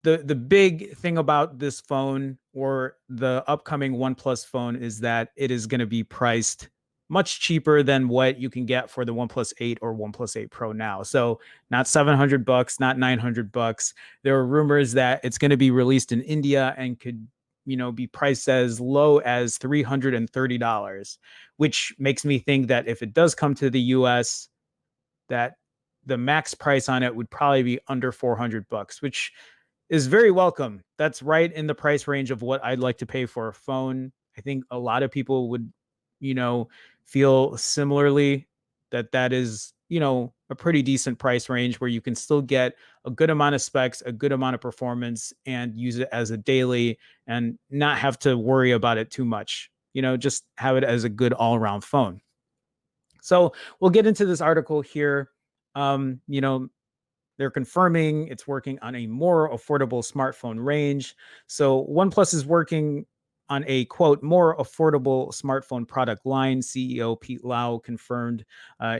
the big thing about this phone or the upcoming OnePlus phone is that it is going to be priced much cheaper than what you can get for the OnePlus 8 or OnePlus 8 Pro now. So not $700, not $900. There are rumors that it's going to be released in India and could, be priced as low as $330, which makes me think that if it does come to the US, that the max price on it would probably be under $400, which is very welcome. That's right in the price range of what I'd like to pay for a phone. I think a lot of people would, you know, feel similarly that that is, a pretty decent price range where you can still get a good amount of specs, a good amount of performance, and use it as a daily and not have to worry about it too much. Just have it as a good all around phone. So we'll get into this article here. Um, you know, they're confirming it's working on a more affordable smartphone range. So OnePlus is working on a quote more affordable smartphone product line. CEO Pete Lau confirmed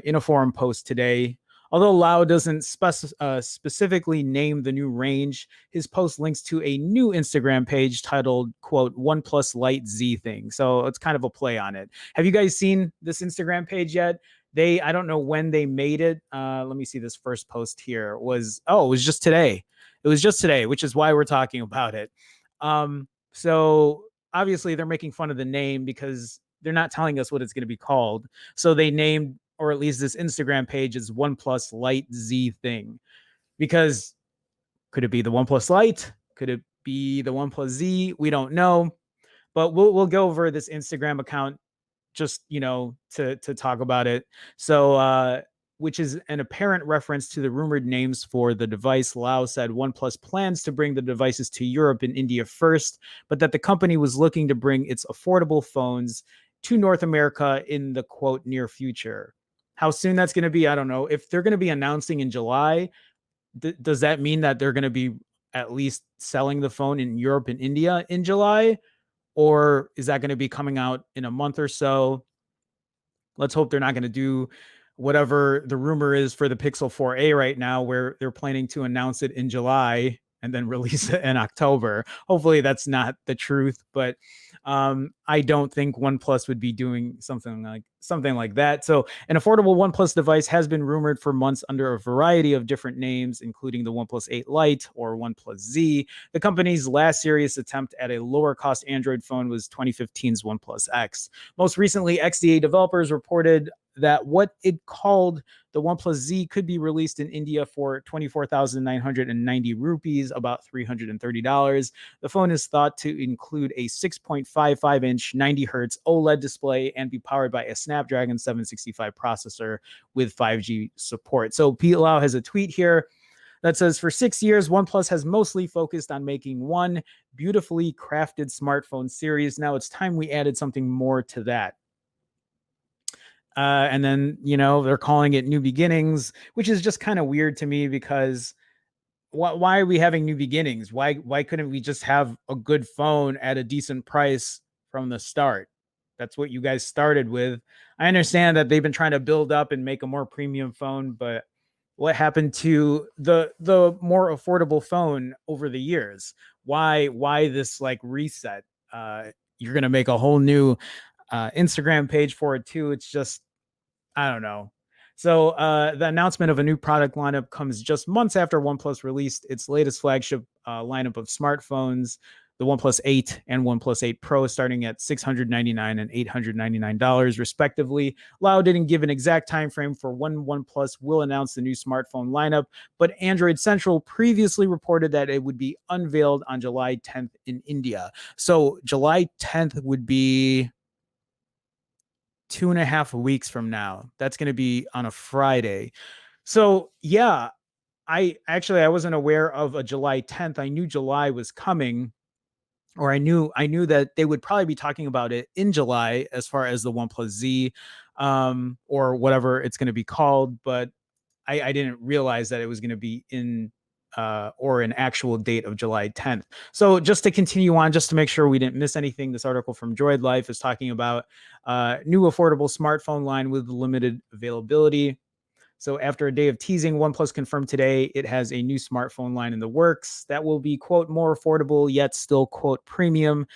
in a forum post today. Although Lau doesn't specifically name the new range, his post links to a new Instagram page titled quote OnePlus Lite Z thing. So it's kind of a play on it. Have you guys seen this Instagram page yet? I don't know when they made it. Let me see, this first post here it was just today. It was just today, which is why we're talking about it. So obviously they're making fun of the name because they're not telling us what it's going to be called. So they named, or at least this Instagram page is OnePlus Lite Z thing, because could it be the OnePlus Lite? Could it be the OnePlus Z? We don't know, but we'll go over this Instagram account just to talk about it. So which is an apparent reference to the rumored names for the device. Lau said OnePlus plans to bring the devices to Europe and India first, but that the company was looking to bring its affordable phones to North America in the quote near future. How soon that's going to be, I don't know. If they're going to be announcing in July, does that mean that they're going to be at least selling the phone in Europe and India in July? Or is that going to be coming out in a month or so? Let's hope they're not going to do whatever the rumor is for the Pixel 4a right now, where they're planning to announce it in July and then release it in October. Hopefully that's not the truth, but I don't think OnePlus would be doing something like that. So an affordable OnePlus device has been rumored for months under a variety of different names, including the OnePlus 8 Lite or OnePlus Z. The company's last serious attempt at a lower cost Android phone was 2015's OnePlus X. Most recently, XDA developers reported that what it called the OnePlus Z could be released in India for 24,990 rupees, about $330. The phone is thought to include a 6.55-inch 90 hertz OLED display and be powered by a Snapdragon 765 processor with 5G support. So Pete Lau has a tweet here that says, for 6 years, OnePlus has mostly focused on making one beautifully crafted smartphone series. Now it's time we added something more to that. And then, they're calling it New Beginnings, which is just kind of weird to me because why are we having new beginnings? Why couldn't we just have a good phone at a decent price from the start? That's what you guys started with. I understand that they've been trying to build up and make a more premium phone, but what happened to the more affordable phone over the years? Why this like reset? You're gonna make a whole new Instagram page for it too. It's just, I don't know. So the announcement of a new product lineup comes just months after OnePlus released its latest flagship lineup of smartphones, the OnePlus 8 and OnePlus 8 Pro, starting at $699 and $899 respectively. Lau didn't give an exact time frame for when OnePlus will announce the new smartphone lineup, but Android Central previously reported that it would be unveiled on July 10th in India. So July 10th would be 2.5 weeks from now. That's going to be on a Friday. So yeah, I wasn't aware of a July 10th. I knew July was coming, or I knew that they would probably be talking about it in July as far as the OnePlus Z, or whatever it's going to be called. But I didn't realize that it was going to be in or an actual date of July 10th. So just to continue on, just to make sure we didn't miss anything, this article from Droid Life is talking about new affordable smartphone line with limited availability. So after a day of teasing, OnePlus confirmed today it has a new smartphone line in the works that will be, quote, more affordable, yet still, quote, premium.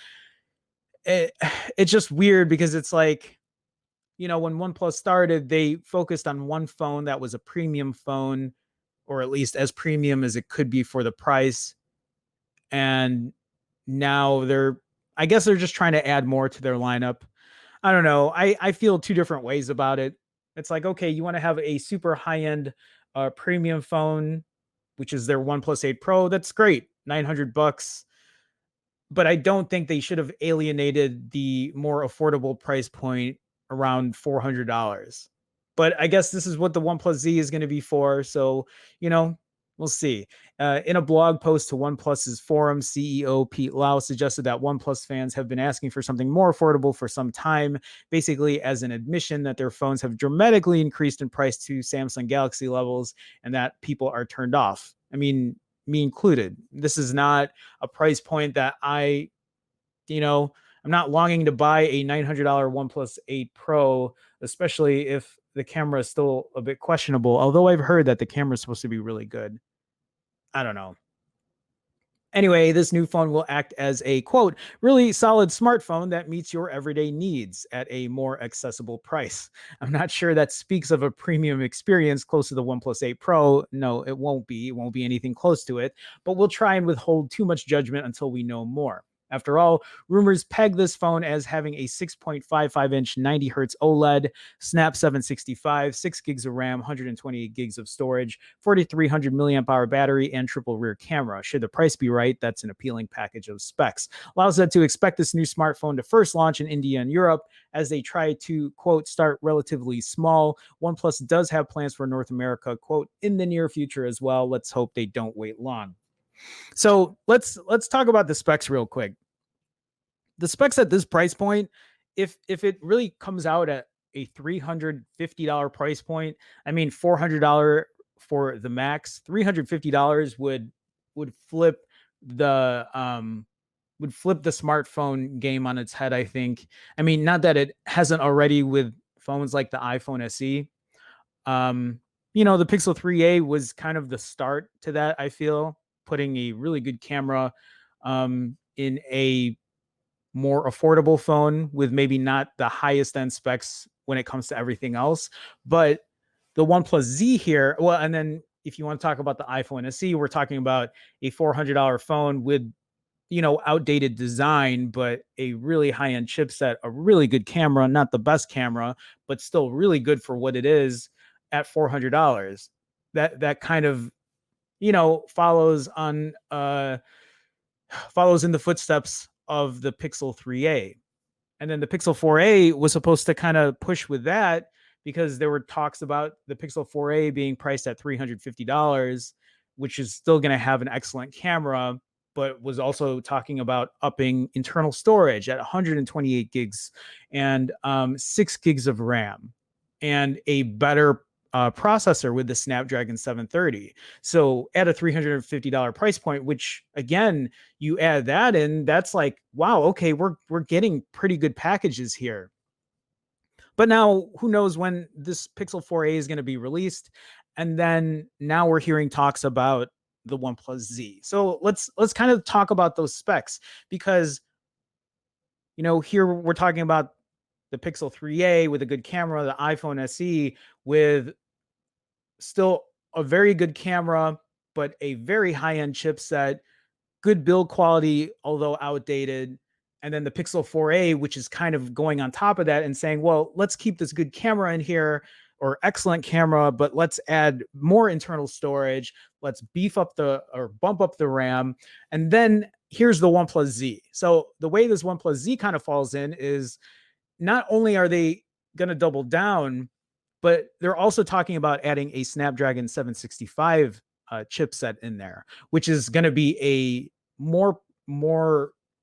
It, it's just weird because it's like, when OnePlus started, they focused on one phone that was a premium phone, or at least as premium as it could be for the price. And now I guess they're just trying to add more to their lineup. I don't know. I feel two different ways about it. It's like, okay, you want to have a super high end premium phone, which is their OnePlus 8 Pro. That's great, $900. But I don't think they should have alienated the more affordable price point around $400. But I guess this is what the OnePlus Z is going to be for. So, you know, we'll see. In a blog post to OnePlus's forum, CEO Pete Lau suggested that OnePlus fans have been asking for something more affordable for some time, basically as an admission that their phones have dramatically increased in price to Samsung Galaxy levels and that people are turned off. I mean, me included. This is not a price point that you know, I'm not longing to buy a $900 OnePlus 8 Pro, especially if the camera is still a bit questionable. Although I've heard that the camera is supposed to be really good. I don't know. Anyway, this new phone will act as a, quote, really solid smartphone that meets your everyday needs at a more accessible price. I'm not sure that speaks of a premium experience close to the OnePlus 8 Pro. No, it won't be. It won't be anything close to it, but we'll try and withhold too much judgment until we know more. After all, rumors peg this phone as having a 6.55-inch 90 hertz OLED, Snap 765, 6 gigs of RAM, 128 gigs of storage, 4,300 milliamp hour battery, and triple rear camera. Should the price be right, that's an appealing package of specs. Allows us to expect this new smartphone to first launch in India and Europe as they try to, quote, start relatively small. OnePlus does have plans for North America, quote, in the near future as well. Let's hope they don't wait long. So let's talk about the specs real quick. The specs at this price point, if it really comes out at a $350 price point, I mean $400 for the max, $350 would flip the smartphone game on its head, I think. I mean, not that it hasn't already with phones like the iPhone SE. The Pixel 3a was kind of the start to that, I feel, putting a really good camera in a more affordable phone with maybe not the highest end specs when it comes to everything else. But the OnePlus Z here, well, and then if you want to talk about the iPhone SE, we're talking about a $400 phone with, outdated design, but a really high end chipset, a really good camera, not the best camera, but still really good for what it is at $400. That kind of, follows in the footsteps of the Pixel 3a. And then the Pixel 4a was supposed to kind of push with that because there were talks about the Pixel 4a being priced at $350, which is still going to have an excellent camera, but was also talking about upping internal storage at 128 gigs and 6 gigs of RAM and a better processor with the Snapdragon 730. So at a $350 price point, which again, you add that in, that's like, wow, okay, we're getting pretty good packages here. But now who knows when this Pixel 4a is going to be released? And then now we're hearing talks about the OnePlus Z. So let's kind of talk about those specs because here we're talking about the Pixel 3a with a good camera, the iPhone SE with still a very good camera, but a very high-end chipset, good build quality, although outdated. And then the Pixel 4a, which is kind of going on top of that and saying, well, let's keep this good camera in here or excellent camera, but let's add more internal storage. Let's bump up the RAM. And then here's the OnePlus Z. So the way this OnePlus Z kind of falls in is not only are they going to double down, but they're also talking about adding a Snapdragon 765 chipset in there, which is going to be a more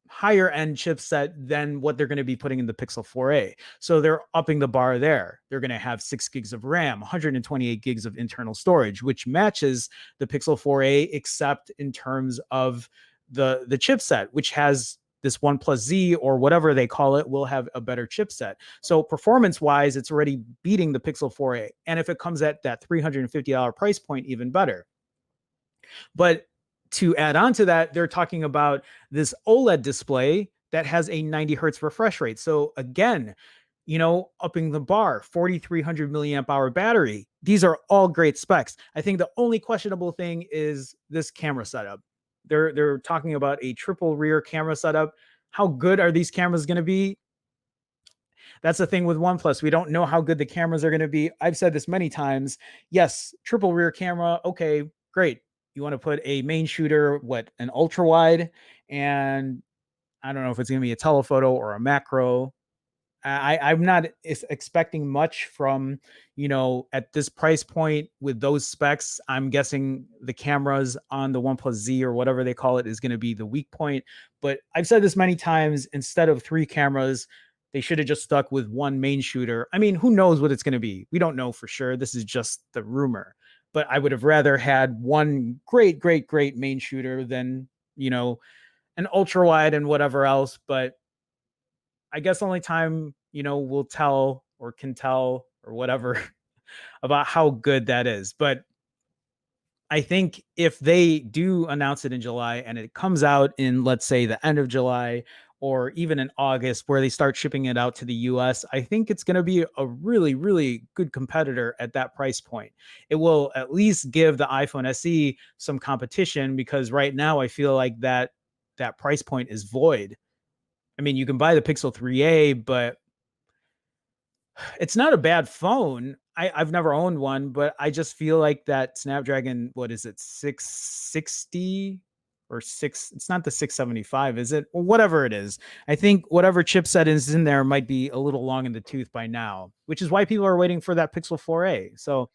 higher end chipset than what they're going to be putting in the Pixel 4a. So they're upping the bar there. They're going to have 6 gigs of RAM, 128 gigs of internal storage, which matches the Pixel 4a, except in terms of the chipset, which has this OnePlus Z or whatever they call it will have a better chipset. So performance wise, it's already beating the Pixel 4a. And if it comes at that $350 price point, even better. But to add on to that, they're talking about this OLED display that has a 90 hertz refresh rate. So again, upping the bar, 4,300 milliamp hour battery. These are all great specs. I think the only questionable thing is this camera setup. They're talking about a triple rear camera setup. How good are these cameras going to be? That's the thing with OnePlus. We don't know how good the cameras are going to be. I've said this many times. Yes, triple rear camera. Okay, great. You want to put a main shooter, an ultra wide, and I don't know if it's going to be a telephoto or a macro. I'm not expecting much from, at this price point with those specs. I'm guessing the cameras on the OnePlus Z or whatever they call it is going to be the weak point. But I've said this many times, instead of three cameras, they should have just stuck with one main shooter. I mean, who knows what it's going to be? We don't know for sure. This is just the rumor. But I would have rather had one great, great, great main shooter than, an ultra wide and whatever else. But I guess only time, will tell or can tell or whatever about how good that is. But I think if they do announce it in July and it comes out in, let's say, the end of July or even in August, where they start shipping it out to the US, I think it's going to be a really, really good competitor at that price point. It will at least give the iPhone SE some competition, because right now I feel like that price point is void. I mean, you can buy the Pixel 3a, but it's not a bad phone. I've never owned one, but I just feel like that Snapdragon, what is it, 660 or six? It's not the 675, is it? Or whatever it is. I think whatever chipset is in there might be a little long in the tooth by now, which is why people are waiting for that Pixel 4a. So